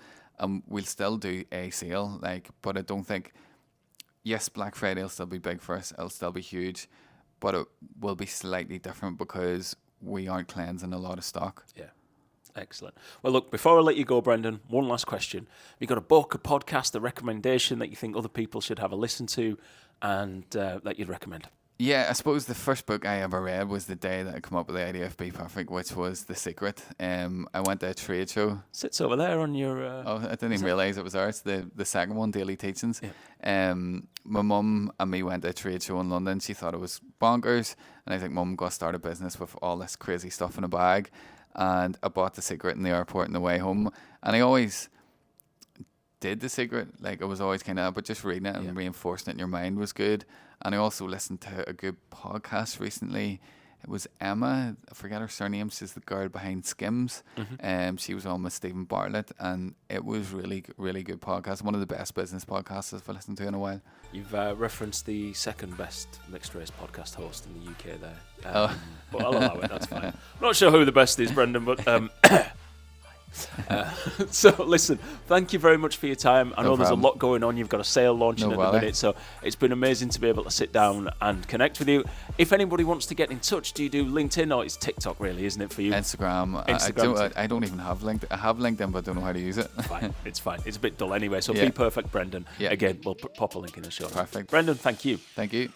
S1: We'll still do a sale, but I don't think... Yes, Black Friday will still be big for us. It'll still be huge, but it will be slightly different because we aren't cleansing a lot of stock.
S2: Yeah. Excellent. Well, look, before I let you go, Brendan, one last question. Have you got a book, a podcast, a recommendation that you think other people should have a listen to and that you'd recommend?
S1: Yeah, I suppose the first book I ever read was the day that I came up with the idea of BPerfect, which was The Secret. I went to a trade show.
S2: Sits over there on your...
S1: I didn't even realise it was ours, the second one, Daily Teachings. Yeah. My mum and me went to a trade show in London. She thought it was bonkers. And I think Mum got to start a business with all this crazy stuff in a bag. And I bought The Secret in the airport on the way home. And I always did The Secret. I was always kind of, but just reading it and reinforcing it in your mind was good. And I also listened to a good podcast recently. It was Emma, I forget her surname, she's the girl behind Skims. She was on with Stephen Bartlett, and it was really, really good podcast. One of the best business podcasts I've listened to in a while.
S2: You've referenced the second best mixed race podcast host in the UK there. But I'll allow it, that's fine. I'm not sure who the best is, Brendan, but... So listen, thank you very much for your time. I know there's a lot going on. You've got a sale launching at the minute, so it's been amazing to be able to sit down and connect with you. If anybody wants to get in touch, do you do LinkedIn or it's TikTok really, isn't it, for you?
S1: Instagram. I don't even have LinkedIn. I have LinkedIn, but I don't know how to use it.
S2: It's fine. It's a bit dull anyway. So BPerfect Brendan. Again, we'll pop a link in the show.
S1: Perfect.
S2: Brendan, thank you.
S1: Thank you.